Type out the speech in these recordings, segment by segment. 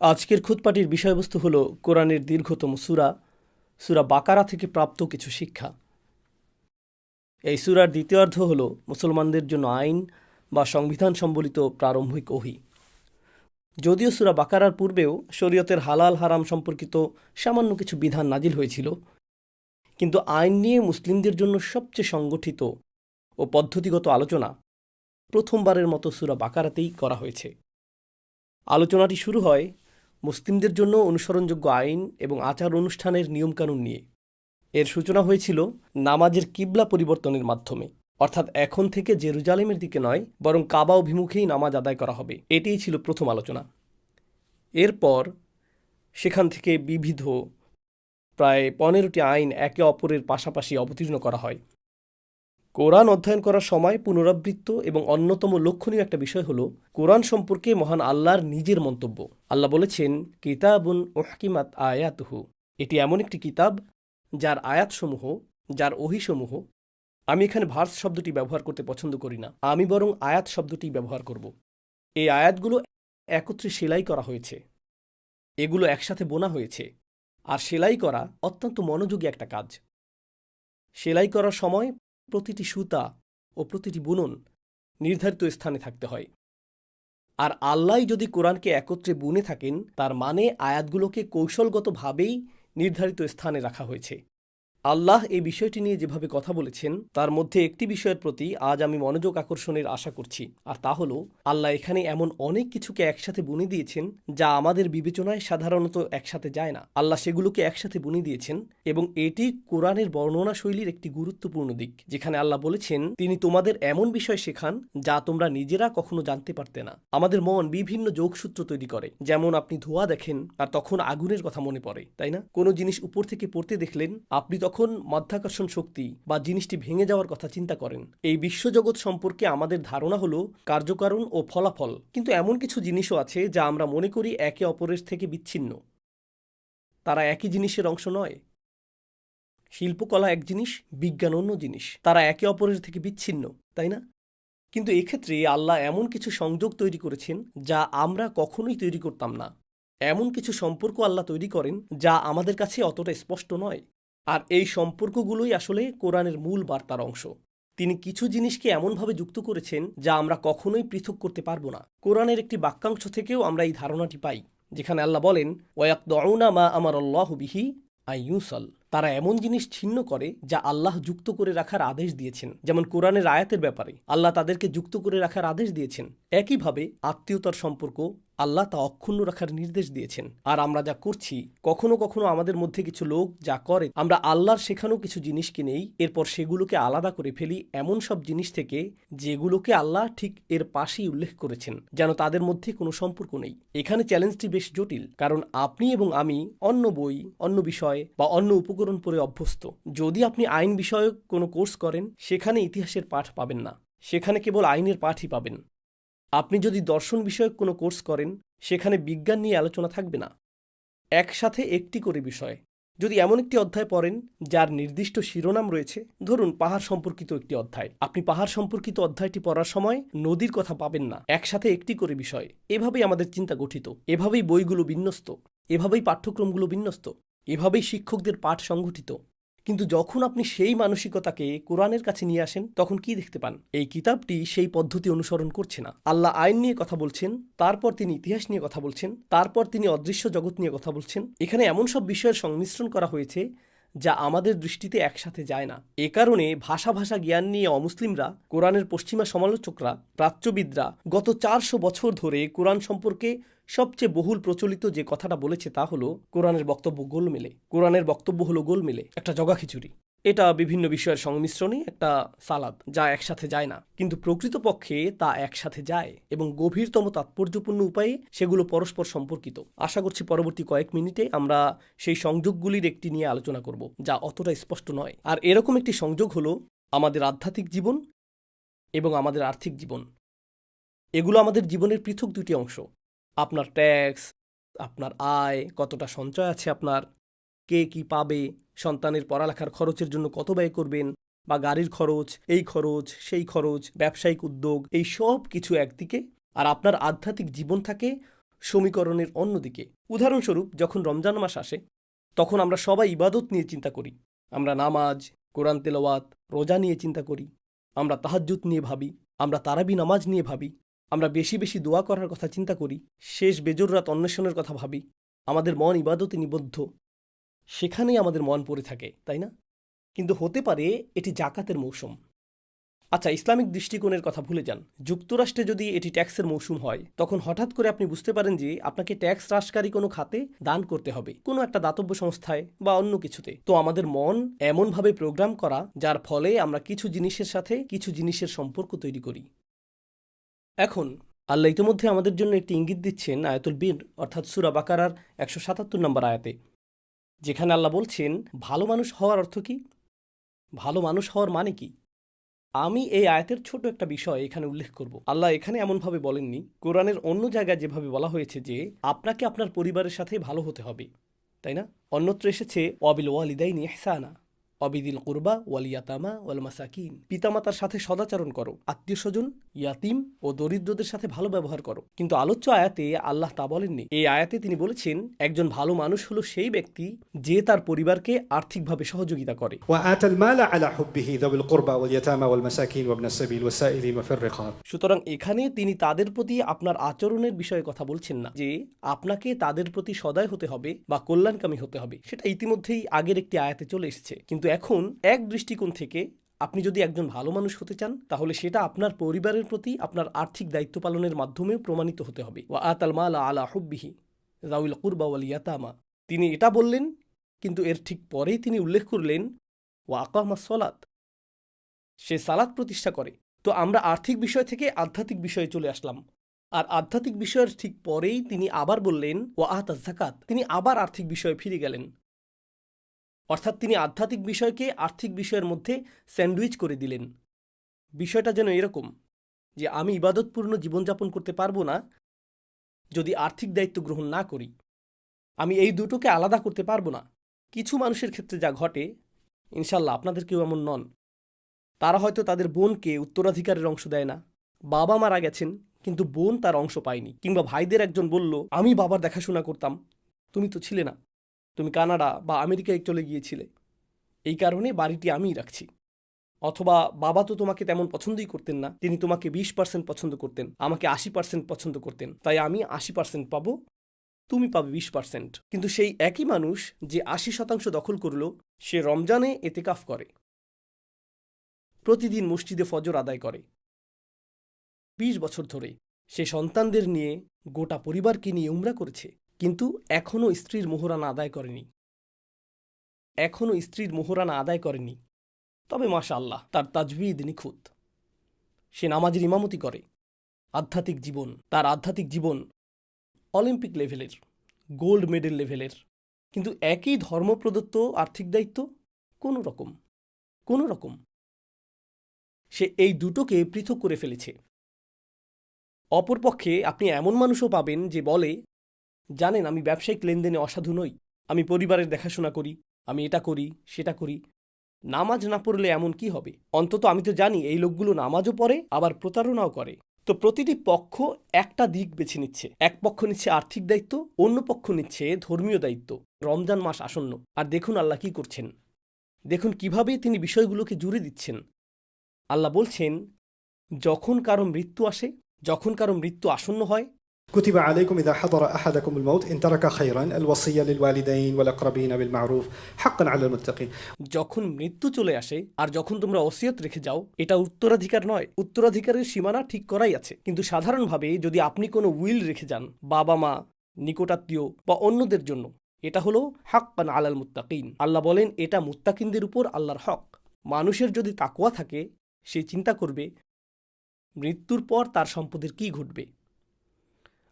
আজকের খুতপাটির বিষয়বস্তু হল কোরআনের দীর্ঘতম সূরা সূরা বাকারা থেকে প্রাপ্ত কিছু শিক্ষা। এই সূরার দ্বিতীয়ার্ধ হল মুসলমানদের জন্য আইন বা সংবিধান সম্বলিত প্রারম্ভিক ওহী। যদিও সূরা বাকারার পূর্বেও শরীয়তের হালাল হারাম সম্পর্কিত সামান্য কিছু বিধান নাজিল হয়েছিল, কিন্তু আইন নিয়ে মুসলিমদের জন্য সবচেয়ে সংগঠিত ও পদ্ধতিগত আলোচনা প্রথমবারের মতো সূরা বাকারাতেই করা হয়েছে। আলোচনাটি শুরু হয় মুসলিমদের জন্য অনুসরণযোগ্য আইন এবং আচার অনুষ্ঠানের নিয়মকানুন নিয়ে। এর সূচনা হয়েছিল নামাজের কিবলা পরিবর্তনের মাধ্যমে, অর্থাৎ এখন থেকে জেরুজালেমের দিকে নয় বরং কাবা অভিমুখেই নামাজ আদায় করা হবে। এটিই ছিল প্রথম আলোচনা। এরপর সেখান থেকে বিবিধ প্রায় 15টি আইন একে অপরের পাশাপাশি অবতীর্ণ করা হয়। কোরআন অধ্যয়ন করার সময় পুনরাবৃত্ত এবং অন্যতম লক্ষণীয় একটা বিষয় হল কোরআন সম্পর্কে মহান আল্লাহর নিজের মন্তব্য। আল্লাহ বলেছেন, কিতাবুন উহকিমাত আয়াতুহু, এটি এমন একটি কিতাব যার আয়াতসমূহ, যার ওহীসমূহ, আমি এখানে ভার্স শব্দটি ব্যবহার করতে পছন্দ করি না, আমি বরং আয়াত শব্দটি ব্যবহার করব। এই আয়াতগুলো একত্রে সেলাই করা হয়েছে, এগুলো একসাথে বোনা হয়েছে। আর সেলাই করা অত্যন্ত মনোযোগী একটা কাজ। সেলাই করার সময় প্রতিটি সুতা ও প্রতিটি বুনন নির্ধারিত স্থানে থাকতে হয়। আর আল্লাহ যদি কোরআনকে একত্রে বুনে থাকেন, তার মানে আয়াতগুলোকে কৌশলগতভাবেই নির্ধারিত স্থানে রাখা হয়েছে। আল্লাহ এই বিষয়টি নিয়ে যেভাবে কথা বলেছেন, তার মধ্যে একটি বিষয়ের প্রতি আজ আমি মনোযোগ আকর্ষণের আশা করছি, আর তা হল আল্লাহ এখানে এমন অনেক কিছুকে একসাথে বুনে দিয়েছেন যা আমাদের বিবেচনায় সাধারণত একসাথে যায় না। আল্লাহ সেগুলোকে একসাথে বুনে দিয়েছেন, এবং এটি কোরআনের বর্ণনা শৈলীর একটি গুরুত্বপূর্ণ দিক, যেখানে আল্লাহ বলেছেন তিনি তোমাদের এমন বিষয় শেখান যা তোমরা নিজেরা কখনো জানতে পারতে না। আমাদের মন বিভিন্ন যোগসূত্র তৈরি করে, যেমন আপনি ধোঁয়া দেখেন আর তখন আগুনের কথা মনে পড়ে, তাই না? কোনো জিনিস উপর থেকে পড়তে দেখলেন, আপনি তখন মাধ্যাকর্ষণ শক্তি বা জিনিসটি ভেঙে যাওয়ার কথা চিন্তা করেন। এই বিশ্বজগৎ সম্পর্কে আমাদের ধারণা হলো কার্যকারণ ও ফলাফল, কিন্তু এমন কিছু জিনিসও আছে যা আমরা মনে করি একে অপরের থেকে বিচ্ছিন্ন। তারা একই জিনিসের অংশ নয়। শিল্পকলা এক জিনিস, বিজ্ঞান অন্য জিনিস। তারা একে অপরের থেকে বিচ্ছিন্ন, তাই না? কিন্তু এক্ষেত্রে আল্লাহ এমন কিছু সংযোগ তৈরি করেছেন যা আমরা কখনোই তৈরি করতাম না। এমন কিছু সম্পর্ক আল্লাহ তৈরি করেন যা আমাদের কাছে অতটা স্পষ্ট নয়। আর এই সম্পর্কগুলোই আসলে কোরআনের মূল বার্তার অংশ। তিনি কিছু জিনিসকে এমনভাবে যুক্ত করেছেন যা আমরা কখনোই পৃথক করতে পারবো না। কোরআনের একটি বাক্যাংশ থেকেও আমরা এই ধারণাটি পাই, যেখানে আল্লাহ বলেন, ওয়ায়াকদউনা মা আমারাল্লাহু বিহি আইয়ুসাল, তারা এমন জিনিস ছিন্ন করে যা আল্লাহ যুক্ত করে রাখার আদেশ দিয়েছেন। যেমন কোরআনের আয়াতের ব্যাপারে আল্লাহ তাদেরকে যুক্ত করে রাখার আদেশ দিয়েছেন। একইভাবে আত্মীয়তার সম্পর্ক আল্লাহ তা অক্ষুণ্ণ রাখার নির্দেশ দিয়েছেন। আর আমরা যা করছি, কখনো কখনো আমাদের মধ্যে কিছু লোক যা করে, আমরা আল্লাহর শেখানো কিছু জিনিসকে নেই, এরপর সেগুলোকে আলাদা করে ফেলি এমন সব জিনিস থেকে যেগুলোকে আল্লাহ ঠিক এর পাশেই উল্লেখ করেছেন, যেন তাদের মধ্যে কোনো সম্পর্ক নেই। এখানে চ্যালেঞ্জটি বেশ জটিল, কারণ আপনি এবং আমি অন্য বই, অন্য বিষয় বা অন্য উপকরণ পড়ে অভ্যস্ত। যদি আপনি আইন বিষয়ক কোনো কোর্স করেন, সেখানে ইতিহাসের পাঠ পাবেন না, সেখানে কেবল আইনের পাঠই পাবেন। আপনি যদি দর্শন বিষয়ক কোনো কোর্স করেন, সেখানে বিজ্ঞান নিয়ে আলোচনা থাকবে না। একসাথে একটি করে বিষয়। যদি এমন একটি অধ্যায় পড়েন যার নির্দিষ্ট শিরোনাম রয়েছে, ধরুন পাহাড় সম্পর্কিত একটি অধ্যায়, আপনি পাহাড় সম্পর্কিত অধ্যায়টি পড়ার সময় নদীর কথা পাবেন না। একসাথে একটি করে বিষয়। এভাবেই আমাদের চিন্তা গঠিত, এভাবেই বইগুলো বিন্যস্ত, এভাবেই পাঠ্যক্রমগুলো বিন্যস্ত, এভাবেই শিক্ষকদের পাঠ সংগঠিত। কিন্তু যখন আপনি সেই মানসিকতাকে কোরআনের কাছে নিয়ে আসেন, তখন কি দেখতে পান? এই কিতাবটি সেই পদ্ধতি অনুসরণ করছে না। আল্লাহ আইন নিয়ে কথা বলছেন, তারপর তিনি ইতিহাস নিয়ে কথা বলছেন, তারপর তিনি অদৃশ্য জগৎ নিয়ে কথা বলছেন। এখানে এমন সব বিষয়ের সংমিশ্রণ করা হয়েছে যা আমাদের দৃষ্টিতে একসাথে যায় না। এ কারণে ভাষা জ্ঞান নিয়ে অমুসলিমরা, কোরআনের পশ্চিমা সমালোচকরা, প্রাচ্যবিদরা গত 400 বছর ধরে কোরআন সম্পর্কে সবচেয়ে বহুল প্রচলিত যে কথাটা বলেছে তা হলো কোরআনের বক্তব্য গোলমেলে। কোরআনের বক্তব্য হলো গোলমেলে, একটা জগা খিচুড়ি। এটা বিভিন্ন বিষয়ের সংমিশ্রণে একটা সালাদ, যা একসাথে যায় না। কিন্তু প্রকৃতপক্ষে তা একসাথে যায় এবং গভীরতম তাৎপর্যপূর্ণ উপায়ে সেগুলো পরস্পর সম্পর্কিত। আশা করছি পরবর্তী কয়েক মিনিটে আমরা সেই সংযোগগুলির একটি নিয়ে আলোচনা করব, যা অতটা স্পষ্ট নয়। আর এরকম একটি সংযোগ হলো আমাদের আধ্যাত্মিক জীবন এবং আমাদের আর্থিক জীবন। এগুলো আমাদের জীবনের পৃথক দুটি অংশ। আপনার ট্যাক্স, আপনার আয়, কতটা সঞ্চয় আছে আপনার, কে কি পাবে, সন্তানের পড়ালেখার খরচের জন্য কত ব্যয় করবেন, বা গাড়ির খরচ, এই খরচ, সেই খরচ, ব্যবসায়িক উদ্যোগ, এই সব কিছু একদিকে। আর আপনার আধ্যাত্মিক জীবন থাকে সমীকরণের অন্যদিকে। উদাহরণস্বরূপ, যখন রমজান মাস আসে তখন আমরা সবাই ইবাদত নিয়ে চিন্তা করি। আমরা নামাজ, কোরআন তেলাওয়াত, রোজা নিয়ে চিন্তা করি। আমরা তাহাজ্জুদ নিয়ে ভাবি, আমরা তারাবি নামাজ নিয়ে ভাবি, আমরা বেশি বেশি দোয়া করার কথা চিন্তা করি, শেষ বেজোর রাত অন্বেষণের কথা ভাবি। আমাদের মন ইবাদতে নিবদ্ধ, সেখানেই আমাদের মন পড়ে থাকে, তাই না? কিন্তু হতে পারে এটি জাকাতের মৌসুম। আচ্ছা, ইসলামিক দৃষ্টিকোণের কথা ভুলে যান। যুক্তরাষ্ট্রে যদি এটি ট্যাক্সের মৌসুম হয়, তখন হঠাৎ করে আপনি বুঝতে পারেন যে আপনাকে ট্যাক্স হ্রাসকারী কোনো খাতে দান করতে হবে, কোনো একটা দাতব্য সংস্থায় বা অন্য কিছুতে। তো আমাদের মন এমনভাবে প্রোগ্রাম করা, যার ফলে আমরা কিছু জিনিসের সাথে কিছু জিনিসের সম্পর্ক তৈরি করি। এখন আল্লাহ ইতিমধ্যে আমাদের জন্য একটি ইঙ্গিত দিচ্ছেন আয়াতুল বীর অর্থাৎ সূরা বাকারার ১৭৭ নম্বর আয়াতে, যেখানে আল্লাহ বলছেন ভালো মানুষ হওয়ার অর্থ কি, ভালো মানুষ হওয়ার মানে কি। আমি এই আয়াতের ছোট একটা বিষয় এখানে উল্লেখ করব। আল্লাহ এখানে এমনভাবে বলেননি। কোরআনের অন্য জায়গায় যেভাবে বলা হয়েছে যে আপনাকে আপনার পরিবারের সাথে ভালো হতে হবে, তাই না? অন্যত্র এসেছে ওয়াবিল ওয়ালিদাইনি ইহসানা, অবিদিল কুরবা ওয়াল ইয়াতামা ওয়াল মাসাকিন, পিতামাতার সাথে সদাচরণ করো, আত্মীয় স্বজন, ইয়াতিম ও দরিদ্রদের সাথে ভালো ব্যবহার করো। কিন্তু আলোচ্য আয়াতে আল্লাহ তা বলেননি। এই আয়াতে তিনি বলেছেন একজন ভালো মানুষ হলো সেই ব্যক্তি যে তার পরিবারকে আর্থিকভাবে সহযোগিতা করে। وآتى المال على حبه ذوي القربى واليتامى والمساكين وابن السبيل والسائلين وفي الرقاب। সুতরাং এখানে তিনি তাদের প্রতি আপনার আচরণের বিষয়ে কথা বলছেন না, যে আপনাকে তাদের প্রতি সদয় হতে হবে বা কল্যাণকামী হতে হবে। সেটা ইতিমধ্যেই আগের একটি আয়াতে চলে এসেছে। কিন্তু এখন এক দৃষ্টিকোণ থেকে আপনি যদি একজন ভালো মানুষ হতে চান, তাহলে সেটা আপনার পরিবারের প্রতি আপনার আর্থিক দায়িত্ব পালনের মাধ্যমেও প্রমাণিত হতে হবে। ওয়া আতাল মালা আলা হুব্বিহি যাউল কুরবা ওয়াল ইয়াতামা। তিনি এটা বললেন, কিন্তু এর ঠিক পরেই তিনি উল্লেখ করলেন ওয়া আকামাস সালাত, সে সালাত প্রতিষ্ঠা করে। তো আমরা আর্থিক বিষয় থেকে আধ্যাত্মিক বিষয়ে চলে আসলাম। আর আধ্যাত্মিক বিষয়ের ঠিক পরেই তিনি আবার বললেন ওয়া আতাজ যাকাত, তিনি আবার আর্থিক বিষয়ে ফিরে গেলেন। অর্থাৎ তিনি আধ্যাত্মিক বিষয়কে আর্থিক বিষয়ের মধ্যে স্যান্ডউইচ করে দিলেন। বিষয়টা যেন এরকম যে আমি ইবাদতপূর্ণ জীবনযাপন করতে পারবো না যদি আর্থিক দায়িত্ব গ্রহণ না করি। আমি এই দুটোকে আলাদা করতে পারবো না। কিছু মানুষের ক্ষেত্রে যা ঘটে, ইনশাল্লাহ আপনাদের কেউ এমন নন, তারা হয়তো তাদের বোনকে উত্তরাধিকারের অংশ দেয় না। বাবা মারা গেছেন কিন্তু বোন তার অংশ পায়নি। কিংবা ভাইদের একজন বলল আমি বাবার দেখাশোনা করতাম, তুমি তো ছিলে না, তুমি কানাডা বা আমেরিকায় চলে গিয়েছিলে, এই কারণে বাড়িটি আমিই রাখছি। অথবা বাবা তো তোমাকে তেমন পছন্দই করতেন না, তিনি তোমাকে 20% পছন্দ করতেন, আমাকে 80% পছন্দ করতেন, তাই আমি 80% পাবো, তুমি পাবে 20%। কিন্তু সেই একই মানুষ যে 80% দখল করল, সে রমজানে এতেকাফ করে, প্রতিদিন মসজিদে ফজর আদায় করে, 20 বছর ধরে সে সন্তানদের নিয়ে গোটা পরিবারকে নিয়ে উমরা করেছে, কিন্তু এখনও স্ত্রীর মোহরানা আদায় করেনি। তবে মাশাআল্লাহ, তার তাজবিদ নিখুঁত, সে নামাজের ইমামতি করে। তার আধ্যাত্মিক জীবন অলিম্পিক লেভেলের, গোল্ড মেডেল লেভেলের। কিন্তু একই ধর্ম প্রদত্ত আর্থিক দায়িত্ব কোনো রকম সে এই দুটোকে পৃথক করে ফেলেছে। অপরপক্ষে আপনি এমন মানুষও পাবেন যে বলে, জানেন আমি ব্যবসায়িক লেনদেনে অসাধু নই, আমি পরিবারের দেখাশোনা করি, আমি এটা করি সেটা করি, নামাজ না পড়লে এমন কি হবে? অন্তত আমি তো জানি এই লোকগুলো নামাজও পড়ে আবার প্রতারণাও করে। তো প্রতিটি পক্ষ একটা দিক বেছে নিচ্ছে। এক পক্ষ নিচ্ছে আর্থিক দায়িত্ব, অন্য পক্ষ নিচ্ছে ধর্মীয় দায়িত্ব। রমজান মাস আসন্ন, আর দেখুন আল্লাহ কি করছেন, দেখুন কিভাবে তিনি বিষয়গুলোকে জুড়ে দিচ্ছেন। আল্লাহ বলছেন যখন কারো মৃত্যু আসন্ন হয়, كتب عليكم إذا حضر أحدكم الموت إن ترك خيرا الوصية للوالدين والأقربين بالمعروف حقا على المتقين। যখন মৃত্যু চলে আসে আর যখন তোমরা ওসিয়ত রেখে যাও, এটা উত্তরাধিকার নয়, উত্তরাধিকারের সীমানা ঠিক করাই আছে। কিন্তু সাধারণভাবে যদি আপনি কোনো উইল রেখে যান বাবা মা, নিকটাত্মীয় বা অন্যদের জন্য, এটা হলো হাক্কান আলাল মুত্তাকিন। আল্লাহ বলেন এটা মুত্তাকিনদের উপর আল্লাহর হক। মানুষের যদি তাকওয়া থাকে, সে চিন্তা করবে মৃত্যুর পর তার সম্পদের কি ঘটবে।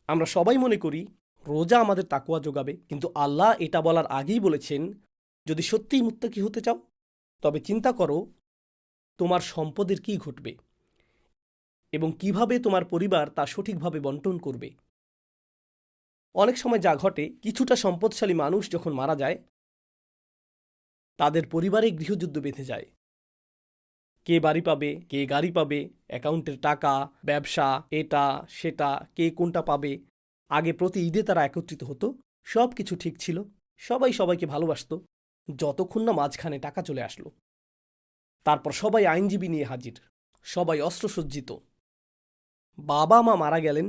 আমরা সবাই মনে করি রোজা আমাদের তাকওয়া যোগাবে, কিন্তু আল্লাহ এটা বলার আগেই বলেছেন যদি সত্যিই মুত্তাকি হতে চাও তবে চিন্তা করো তোমার সম্পদের কি ঘটবে এবং কিভাবে তোমার পরিবার তা সঠিকভাবে বন্টন করবে। অনেক সময় যা ঘটে, কিছুটা সম্পদশালী মানুষ যখন মারা যায়, তাদের পরিবারে গৃহযুদ্ধ বেঁধে যায়। কে বাড়ি পাবে, কে গাড়ি পাবে, অ্যাকাউন্টের টাকা, ব্যবসা, এটা সেটা, কে কোনটা পাবে, আগে প্রতি ঈদে তারা একত্রিত হতো, সব কিছু ঠিক ছিল, সবাই সবাইকে ভালোবাসত, যতক্ষণ না মাঝখানে টাকা চলে আসলো। তারপর সবাই আইনজীবী নিয়ে হাজির, সবাই অস্ত্রসজ্জিত। বাবা মা মারা গেলেন,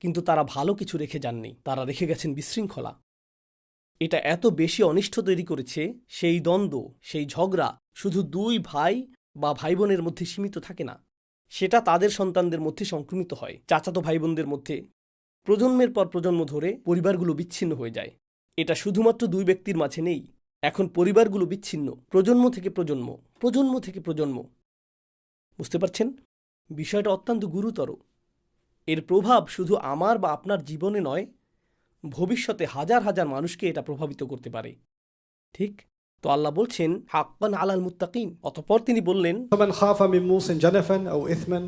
কিন্তু তারা ভালো কিছু রেখে যাননি, তারা রেখে গেছেন বিশৃঙ্খলা। এটা এত বেশি অনিষ্ট তৈরি করেছে, সেই দ্বন্দ্ব, সেই ঝগড়া শুধু দুই ভাই বা ভাই বোনের মধ্যে সীমিত থাকে না, সেটা তাদের সন্তানদের মধ্যে সংক্রমিত হয়, চাচাতো ভাই বোনদের মধ্যে। প্রজন্মের পর প্রজন্ম ধরে পরিবারগুলো বিচ্ছিন্ন হয়ে যায়। এটা শুধুমাত্র দুই ব্যক্তির মাঝে নেই, এখন পরিবারগুলো বিচ্ছিন্ন প্রজন্ম থেকে প্রজন্ম, প্রজন্ম থেকে প্রজন্ম। বুঝতে পারছেন, বিষয়টা অত্যন্ত গুরুতর। এর প্রভাব শুধু আমার বা আপনার জীবনে নয়, ভবিষ্যতে হাজার হাজার মানুষকে এটা প্রভাবিত করতে পারে। ঠিক তো আল্লাহ বলছেন হাক্কান আলাল মুত্তাকিন। অতঃপর তিনি বললেন, فمن خاف من موص جنفا أو إثما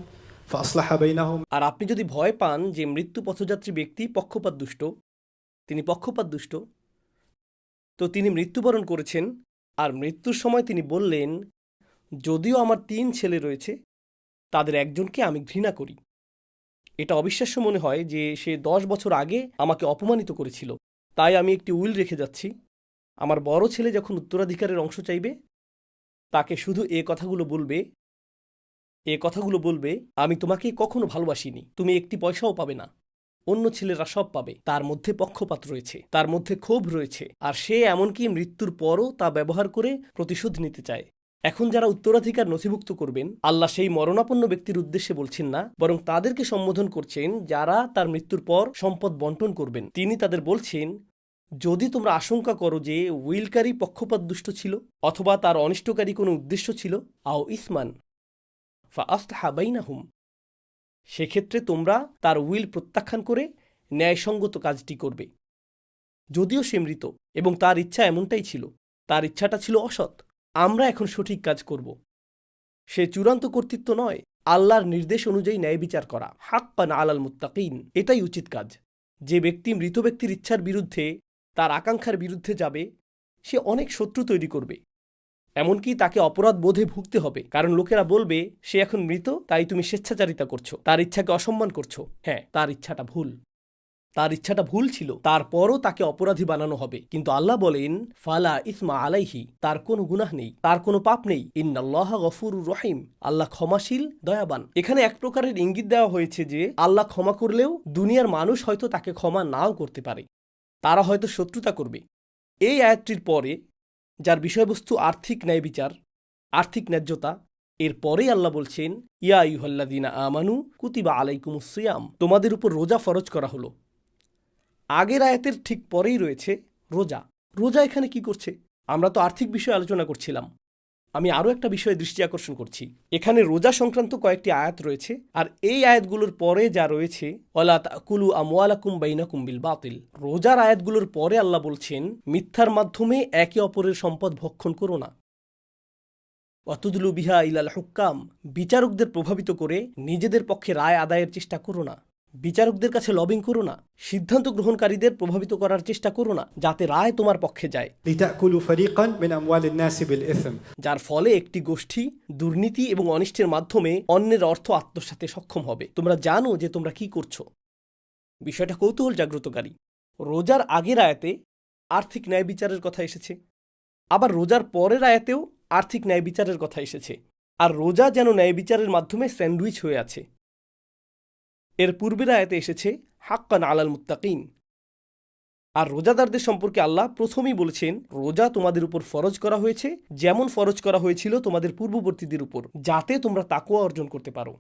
فأصلح بينهم। আর আপনি যদি ভয় পান যে মৃত্যু পথযাত্রী ব্যক্তি পক্ষপাতদুষ্ট, তিনি পক্ষপাতদুষ্ট, তো তিনি মৃত্যুবরণ করেছেন, আর মৃত্যুর সময় তিনি বললেন, যদিও আমার 3 ছেলে রয়েছে, তাদের একজনকে আমি ঘৃণা করি। এটা অবিশ্বাস্য মনে হয় যে সে 10 বছর আগে আমাকে অপমানিত করেছিল, তাই আমি একটি উইল রেখে যাচ্ছি। আমার বড় ছেলে যখন উত্তরাধিকারের অংশ চাইবে, তাকে শুধু এ কথাগুলো বলবে, আমি তোমাকে কখনো ভালোবাসিনি, তুমি একটি পয়সাও পাবে না, অন্য ছেলেরা সব পাবে। তার মধ্যে পক্ষপাত রয়েছে, তার মধ্যে ক্ষোভ রয়েছে, আর সে এমনকি মৃত্যুর পরও তা ব্যবহার করে প্রতিশোধ নিতে চায়। এখন যারা উত্তরাধিকার নথিভুক্ত করবেন, আল্লাহ সেই মরণাপন্ন ব্যক্তির উদ্দেশ্যে বলছেন না, বরং তাদেরকে সম্বোধন করছেন যারা তার মৃত্যুর পর সম্পদ বন্টন করবেন। তিনি তাদের বলছেন, যদি তোমরা আশঙ্কা করো যে উইলকারী পক্ষপাতদুষ্ট ছিল, অথবা তার অনিষ্টকারী কোনো উদ্দেশ্য ছিল, আও ইসমান ফাআসলাহা বাইনাহুম, সেক্ষেত্রে তোমরা তার উইল প্রত্যাখ্যান করে ন্যায়সঙ্গত কাজটি করবে। যদিও সে মৃত এবং তার ইচ্ছা এমনটাই ছিল, তার ইচ্ছাটা ছিল অসৎ, আমরা এখন সঠিক কাজ করব। সে চূড়ান্ত কর্তৃত্ব নয়, আল্লাহর নির্দেশ অনুযায়ী ন্যায় বিচার করা, হাক্কান আলাল মুত্তাকিন, এটাই উচিত কাজ। যে ব্যক্তি মৃত ব্যক্তির ইচ্ছার বিরুদ্ধে, তার আকাঙ্ক্ষার বিরুদ্ধে যাবে, সে অনেক শত্রু তৈরি করবে, এমনকি তাকে অপরাধ বোধে ভুগতে হবে, কারণ লোকেরা বলবে সে এখন মৃত, তাই তুমি স্বেচ্ছাচারিতা করছো, তার ইচ্ছাকে অসম্মান করছো। হ্যাঁ, তার ইচ্ছাটা ভুল ছিল, তারপরও তাকে অপরাধী বানানো হবে। কিন্তু আল্লাহ বলেন, ফালা ইসমা আলাইহি, তার কোনো গুনাহ নেই, তার কোনো পাপ নেই। ইন্নাল্লাহ গফুরুর রহিম, আল্লাহ ক্ষমাশীল, দয়াবান। এখানে এক প্রকারের ইঙ্গিত দেওয়া হয়েছে যে আল্লাহ ক্ষমা করলেও দুনিয়ার মানুষ হয়তো তাকে ক্ষমা নাও করতে পারে, তারা হয়তো শত্রুতা করবে। এই আয়াতটির পরে, যার বিষয়বস্তু আর্থিক ন্যায় বিচার, আর্থিক ন্যায্যতা, এর পরেই আল্লাহ বলছেন, ইয়া আইয়ুহাল্লাযীনা আমানু কুতিবা আলাইকুমুস সিয়াম, তোমাদের উপর রোজা ফরজ করা হলো। আগের আয়াতের ঠিক পরেই রয়েছে রোজা। রোজা এখানে কি করছে? আমরা তো আর্থিক বিষয়ে আলোচনা করছিলাম। আমি আরও একটা বিষয়ে দৃষ্টি আকর্ষণ করছি। এখানে রোজা সংক্রান্ত কয়েকটি আয়াত রয়েছে, আর এই আয়াতগুলোর পরে যা রয়েছে, ওয়ালা তাকুলু আমওয়ালাকুম বাইনাকুম বিল বাতিল, রোজার আয়াতগুলোর পরে আল্লাহ বলছেন, মিথ্যার মাধ্যমে একে অপরের সম্পদ ভক্ষণ করো না। ওয়াতুদলু বিহা ইলাল হুক্কাম, বিচারকদের প্রভাবিত করে নিজেদের পক্ষে রায় আদায়ের চেষ্টা করো না। বিচারকদের কাছে লবিং করো না, সিদ্ধান্ত গ্রহণকারীদের প্রভাবিত করার চেষ্টা করো না, যাতে রায় তোমার পক্ষে যায়। لتأكلوا فريقا من أموال الناس بالإثم، যার ফলে একটি গোষ্ঠী দুর্নীতি এবং অনিষ্টের মাধ্যমে অন্যের অর্থ আত্মসাতে সক্ষম হবে। তোমরা জানো যে তোমরা কি করছো। বিষয়টা কৌতূহল জাগ্রতকারী। রোজার আগের আয়াতে আর্থিক ন্যায় বিচারের কথা এসেছে, আবার রোজার পরের আয়াতেও আর্থিক ন্যায় বিচারের কথা এসেছে, আর রোজা যেন ন্যায় বিচারের মাধ্যমে স্যান্ডউইচ হয়ে আছে। এর পূর্বের আয়াতে এসেছে হাক্কান আলাল মুত্তাকিন, আর রোজাদারদের সম্পর্কে আল্লাহ প্রথমেই বলেছেন, রোজা তোমাদের উপর ফরজ করা হয়েছে যেমন ফরজ করা হয়েছিল তোমাদের পূর্ববর্তীদের উপর, যাতে তোমরা তাকওয়া অর্জন করতে পারো।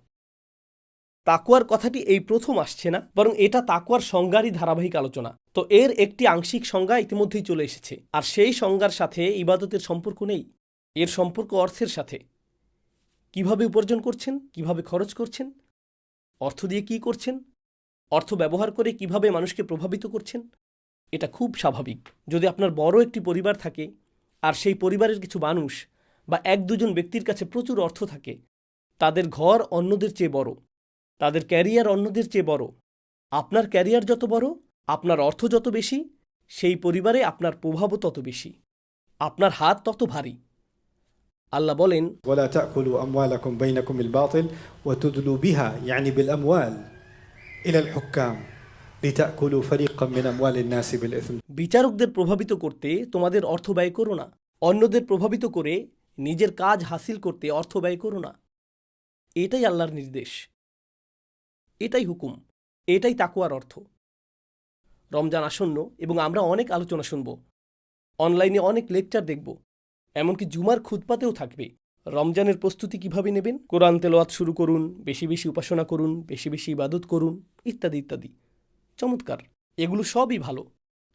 তাকওয়ার কথাটি এই প্রথম আসছে না, বরং এটা তাকওয়ার সংজ্ঞারই ধারাবাহিক আলোচনা। তো এর একটি আংশিক সংজ্ঞা ইতিমধ্যেই চলে এসেছে, আর সেই সংজ্ঞার সাথে ইবাদতের সম্পর্ক নেই, এর সম্পর্ক অর্থের সাথে। কিভাবে উপার্জন করছেন, কিভাবে খরচ করছেন, অর্থ দিয়ে কি করছেন, অর্থ ব্যবহার করে কিভাবে মানুষকে প্রভাবিত করছেন, এটা খুব স্বাভাবিক। যদি আপনার বড় একটি পরিবার থাকে, আর সেই পরিবারের কিছু মানুষ বা 1-2 ব্যক্তির কাছে প্রচুর অর্থ থাকে, তাদের ঘর অন্যদের চেয়ে বড়, তাদের ক্যারিয়ার অন্যদের চেয়ে বড়, আপনার ক্যারিয়ার যত বড়, আপনার অর্থ যত বেশি, সেই পরিবারে আপনার প্রভাবও তত বেশি, আপনার হাত তত ভারী। আল্লাহ বলেন, ولا تأكلوا أموالكم بينكم بالباطل وتدلوا بها يعني بالأموال إلى الحكام لتأكلوا فريقا من أموال الناس بالإثم. বিচারকদের প্রভাবিত করতে তোমাদের অর্থ ব্যয় করো না, অন্যদের প্রভাবিত করে নিজের কাজ হাসিল করতে অর্থ ব্যয় করো না। এটাই আল্লাহর নির্দেশ, এটাই হুকুম, এটাই তাকওয়ার অর্থ। রমজান আসন্ন এবং আমরা অনেক আলোচনা শুনব, অনলাইনে অনেক লেকচার দেখব, এমনকি জুমার খুতবাতেও থাকবে। রমজানের প্রস্তুতি কিভাবে নেবেন? কোরআন তেলাওয়াত শুরু করুন, বেশি বেশি উপাসনা করুন, বেশি বেশি ইবাদত করুন, ইত্যাদি ইত্যাদি। চমৎকার, এগুলো সবই ভালো,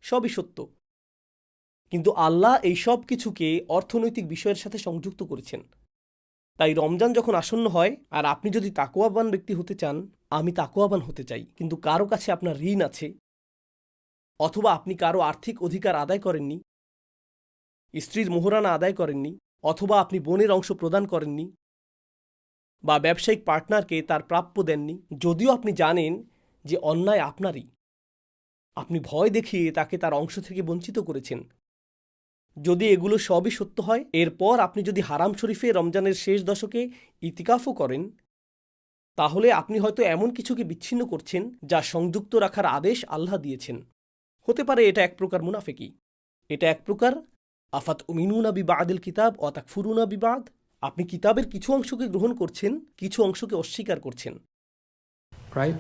সবই সত্য। কিন্তু আল্লাহ এই সব কিছুকে অর্থনৈতিক বিষয়ের সাথে সংযুক্ত করেছেন। তাই রমজান যখন আসন্ন হয় আর আপনি যদি তাকওয়াবান ব্যক্তি হতে চান, আমি তাকওয়াবান হতে চাই, কিন্তু কারো কাছে আপনার ঋণ আছে, অথবা আপনি কারো আর্থিক অধিকার আদায় করেননি, স্ত্রীর মোহরানা আদায় করেননি, অথবা আপনি বোনের অংশ প্রদান করেননি, বা ব্যবসায়িক পার্টনারকে তার প্রাপ্য দেননি, যদিও আপনি জানেন যে অন্যায় আপনারই, আপনি ভয় দেখিয়ে তাকে তার অংশ থেকে বঞ্চিত করেছেন। যদি এগুলো সবই সত্য হয়, এরপর আপনি যদি হারাম শরীফে রমজানের শেষ দশকে ইতিকাফও করেন, তাহলে আপনি হয়তো এমন কিছুকে বিচ্ছিন্ন করছেন যা সংযুক্ত রাখার আদেশ আল্লাহ দিয়েছেন। হতে পারে এটা এক প্রকার মুনাফিকি, এটা এক প্রকার আফাত উমিনুনা বিবাদিল কিতাব ও তাকফুরুনা বিবাদ। আপনি কিতাবের কিছু অংশকে গ্রহণ করছেন, কিছু অংশকে অস্বীকার করছেন। Right?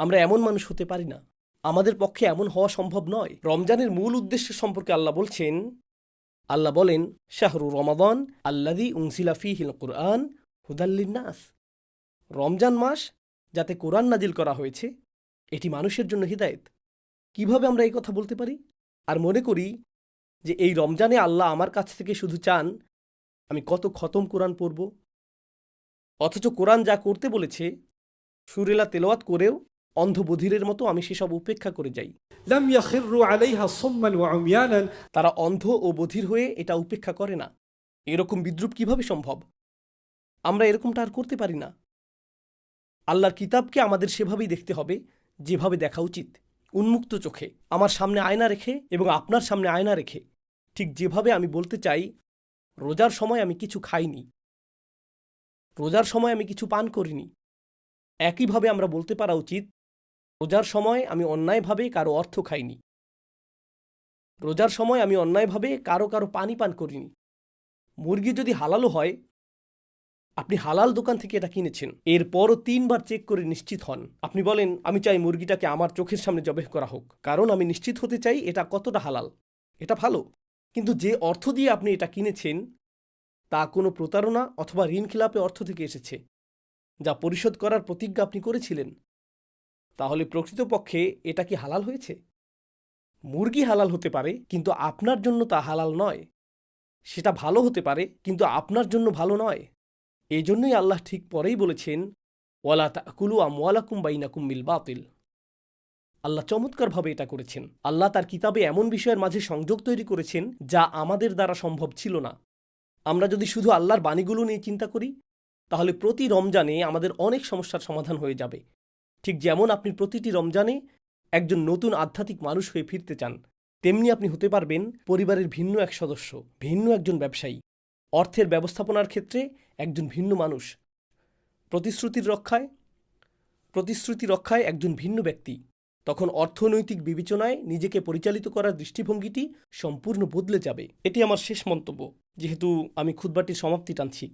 আমরা এমন মানুষ হতে পারি না, আমাদের পক্ষে এমন হওয়া সম্ভব নয়। রমজানের মূল উদ্দেশ্য সম্পর্কে আল্লাহ বলছেন, আল্লাহ বলেন, শাহরু রমাদান আল্লাযী উনজিলা ফীহিল কুরআন হুদাল লিন্নাস। রমজান মাস যাতে কোরআন নাজিল করা হয়েছে, এটি মানুষের জন্য হিদায়েত। কিভাবে আমরা এই কথা বলতে পারি আর মনে করি যে এই রমজানে আল্লাহ আমার কাছ থেকে শুধু চান আমি কত খতম কোরআন পড়ব, অথচ কোরআন যা করতে বলেছে সুরেলা তেলাওয়াত করেও অন্ধ বধিরের মতো আমি সেসব উপেক্ষা করে যাই। لم يخروا عليها صما وعميانا. তারা অন্ধ ও বধির হয়ে এটা উপেক্ষা করে না। এরকম বিদ্রুপ কিভাবে সম্ভব? আমরা এরকমটা আর করতে পারি না। আল্লাহর কিতাবকে আমাদের সেভাবেই দেখতে হবে যেভাবে দেখা উচিত, উন্মুক্ত চোখে, আমার সামনে আয়না রেখে এবং আপনার সামনে আয়না রেখে। ঠিক যেভাবে আমি বলতে চাই রোজার সময় আমি কিছু খাইনি, রোজার সময় আমি কিছু পান করিনি, একইভাবে আমরা বলতে পারা উচিত রোজার সময় আমি অন্যায়ভাবে কারো অর্থ খাইনি, রোজার সময় আমি অন্যায়ভাবে কারো কারো পানি পান করিনি। মুরগি যদি হালালও হয়, আপনি হালাল দোকান থেকে এটা কিনেছেন, এরপরও 3 বার চেক করে নিশ্চিত হন। আপনি বলেন আমি চাই মুরগিটাকে আমার চোখের সামনে জবেহ করা হোক, কারণ আমি নিশ্চিত হতে চাই এটা কতটা হালাল। এটা ভালো, কিন্তু যে অর্থ দিয়ে আপনি এটা কিনেছেন তা কোনো প্রতারণা অথবা ঋণ খেলাপে অর্থ থেকে এসেছে, যা পরিশোধ করার প্রতিজ্ঞা আপনি করেছিলেন। তাহলে প্রকৃতপক্ষে এটা কি হালাল হয়েছে? মুরগি হালাল হতে পারে, কিন্তু আপনার জন্য তা হালাল নয়। সেটা ভালো হতে পারে, কিন্তু আপনার জন্য ভালো নয়। এই জন্যই আল্লাহ ঠিক পরেই বলেছেন, ওয়ালা তাকুলু আমওয়ালাকুম বাইনাকুম বিল বাতিল। আল্লাহ চমৎকারভাবে এটা করেছেন। আল্লাহ তার কিতাবে এমন বিষয়ের মাঝে সংযোগ তৈরি করেছেন যা আমাদের দ্বারা সম্ভব ছিল না। আমরা যদি শুধু আল্লাহর বাণীগুলো নিয়ে চিন্তা করি, তাহলে প্রতি রমজানে আমাদের অনেক সমস্যার সমাধান হয়ে যাবে। ঠিক যেমন আপনি প্রতিটি রমজানে একজন নতুন আধ্যাত্মিক মানুষ হয়ে ফিরতে চান, তেমনি আপনি হতে পারবেন পরিবারের ভিন্ন এক সদস্য, ভিন্ন একজন ব্যবসায়ী, অর্থের ব্যবস্থাপনার ক্ষেত্রে একজন ভিন্ন মানুষ, প্রতিশ্রুতি রক্ষায় একজন ভিন্ন ব্যক্তি। তখন অর্থনৈতিক বিবেচনায় নিজেকে পরিচালিত করার দৃষ্টিভঙ্গিটি সম্পূর্ণ বদলে যাবে। এটি আমার শেষ মন্তব্য, যেহেতু আমি খুতবাটির সমাপ্তি টানছি।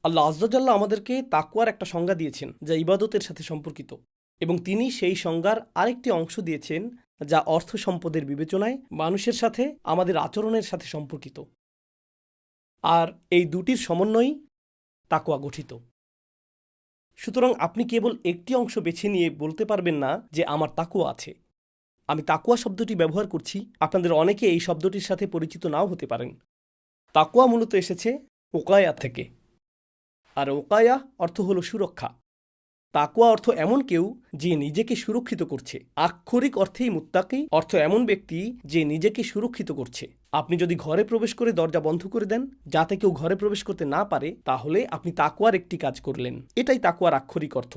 আল্লাহ আজ্জাজাল্লাহ আমাদেরকে তাকওয়ার একটা সংজ্ঞা দিয়েছেন যা ইবাদতের সাথে সম্পর্কিত, এবং তিনি সেই সংজ্ঞার আরেকটি অংশ দিয়েছেন যা অর্থ সম্পদের বিবেচনায় মানুষের সাথে আমাদের আচরণের সাথে সম্পর্কিত। আর এই দুটির সমন্বয়েই তাকওয়া গঠিত। সুতরাং আপনি কেবল একটি অংশ বেছে নিয়ে বলতে পারবেন না যে আমার তাকওয়া আছে। আমি তাকওয়া শব্দটি ব্যবহার করছি, আপনাদের অনেকে এই শব্দটির সাথে পরিচিত নাও হতে পারেন। তাকওয়া মূলত এসেছে ওকায়া থেকে, আর ওকায়া অর্থ হলো সুরক্ষা। তাকওয়া অর্থ এমন কেউ যে নিজেকে সুরক্ষিত করছে। আক্ষরিক অর্থেই মুত্তাকি অর্থ এমন ব্যক্তি যে নিজেকে সুরক্ষিত করছে। আপনি যদি ঘরে প্রবেশ করে দরজা বন্ধ করে দেন যাতে কেউ ঘরে প্রবেশ করতে না পারে, তাহলে আপনি তাকওয়ার একটি কাজ করলেন। এটাই তাকওয়ার আক্ষরিক অর্থ।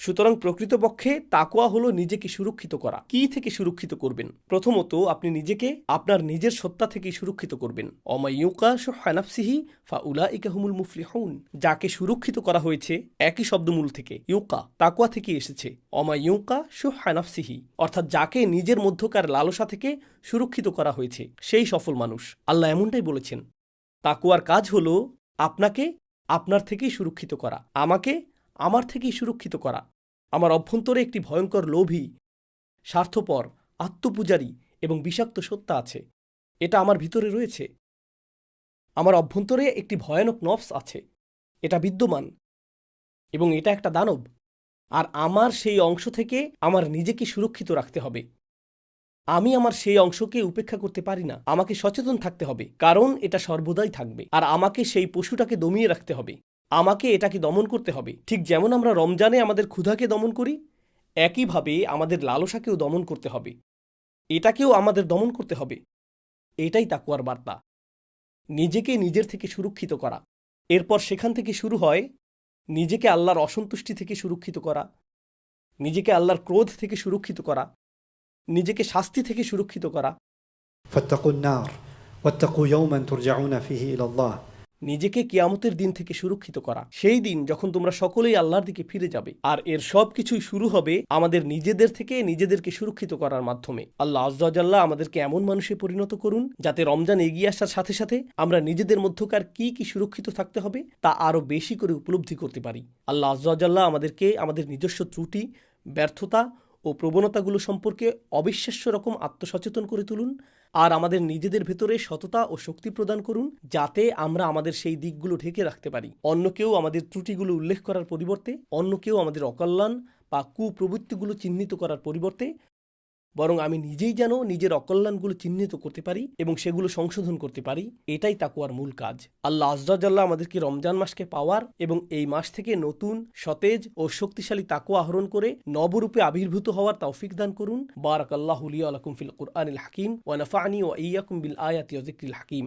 সুতরাং প্রকৃতপক্ষে তাকওয়া হলো নিজেকে সুরক্ষিত করা। কি থেকে সুরক্ষিত করবেন? প্রথমত আপনি নিজেকে আপনার নিজের সত্তা থেকে সুরক্ষিত করবেন। অমাইয়ুকা শুহ্হা নাফসিহি ফাউলাইকা হুমুল মুফলিহুন। যাকে সুরক্ষিত করা হয়েছে একই শব্দমূল থেকে, ইউকা তাকওয়া থেকে এসেছে। অমাইয়ুকা শুহ্হা নাফসিহি অর্থাৎ যাকে নিজের মধ্যকার লালসা থেকে সুরক্ষিত করা হয়েছে সেই সফল মানুষ। আল্লাহ এমনটাই বলেছেন। তাকওয়ার কাজ হলো আপনাকে আপনার থেকেই সুরক্ষিত করা, আমাকে আমার থেকেই সুরক্ষিত করা। আমার অভ্যন্তরে একটি ভয়ঙ্কর লোভী, স্বার্থপর, আত্মপূজারী এবং বিষাক্ত সত্তা আছে। এটা আমার ভিতরে রয়েছে। আমার অভ্যন্তরে একটি ভয়ানক নফস আছে, এটা বিদ্যমান এবং এটা একটা দানব। আর আমার সেই অংশ থেকে আমার নিজেকে সুরক্ষিত রাখতে হবে। আমি আমার সেই অংশকে উপেক্ষা করতে পারি না। আমাকে সচেতন থাকতে হবে, কারণ এটা সর্বদাই থাকবে। আর আমাকে সেই পশুটাকে দমিয়ে রাখতে হবে, আমাকে এটাকে দমন করতে হবে। ঠিক যেমন আমরা রমজানে আমাদের ক্ষুধাকে দমন করি, একইভাবে আমাদের লালসাকেও দমন করতে হবে, এটাকেও আমাদের দমন করতে হবে। এটাই তাকওয়ার বার্তা, নিজেকে নিজের থেকে সুরক্ষিত করা। এরপর সেখান থেকে শুরু হয় নিজেকে আল্লাহর অসন্তুষ্টি থেকে সুরক্ষিত করা, নিজেকে আল্লাহর ক্রোধ থেকে সুরক্ষিত করা, নিজেকে শাস্তি থেকে সুরক্ষিত করা। فاتقوا النار واتقوا يوما ترجعون فيه إلى الله। নিজেকে কিয়ামতের দিন থেকে সুরক্ষিত করা, সেই দিন যখন তোমরা সকলেই আল্লাহর দিকে ফিরে যাবে। আর এর সব কিছুই শুরু হবে আমাদের নিজেদের থেকে নিজেদেরকে সুরক্ষিত করার মাধ্যমে। আল্লাহ আজ্জা ওয়া জাল্লা আমাদেরকে এমন মানুষে পরিণত করুন যাতে রমজান এগিয়ে আসার সাথে সাথে আমরা নিজেদের মধ্যকার কি কি সুরক্ষিত থাকতে হবে তা আরও বেশি করে উপলব্ধি করতে পারি। আল্লাহ আজ্জা ওয়া জাল্লা আমাদেরকে আমাদের নিজস্ব ত্রুটি, ব্যর্থতা ও প্রবণতাগুলো সম্পর্কে অবিশ্বাস্য রকম আত্মসচেতন করে তুলুন, আর আমাদের নিজেদের ভেতরে সততা ও শক্তি প্রদান করুন যাতে আমরা আমাদের সেই দিকগুলো ঢেকে রাখতে পারি। অন্য কেউ আমাদের ত্রুটিগুলো উল্লেখ করার পরিবর্তে, অন্য কেউ আমাদের অকল্যাণ বা কুপ্রবৃত্তিগুলো চিহ্নিত করার পরিবর্তে বরং আমি নিজেই যেন নিজের অকল্যাণগুলো চিহ্নিত করতে পারি এবং সেগুলো সংশোধন করতে পারি। এটাই তাকওয়ার মূল কাজ। আল্লাহ আজ্জা ওয়া জাল্লা আমাদেরকে রমজান মাসকে পাওয়ার এবং এই মাস থেকে নতুন, সতেজ ও শক্তিশালী তাকওয়া আহরণ করে নবরূপে আবির্ভূত হওয়ার তৌফিক দান করুন। বারাকাল্লাহু লি ওয়া লাকুম ফিল কুরআনিল হাকিম ওয়া নাফা'নি ওয়া ইয়্যাকুম বিল আয়াতি ওয়া যিকরিল হাকিম।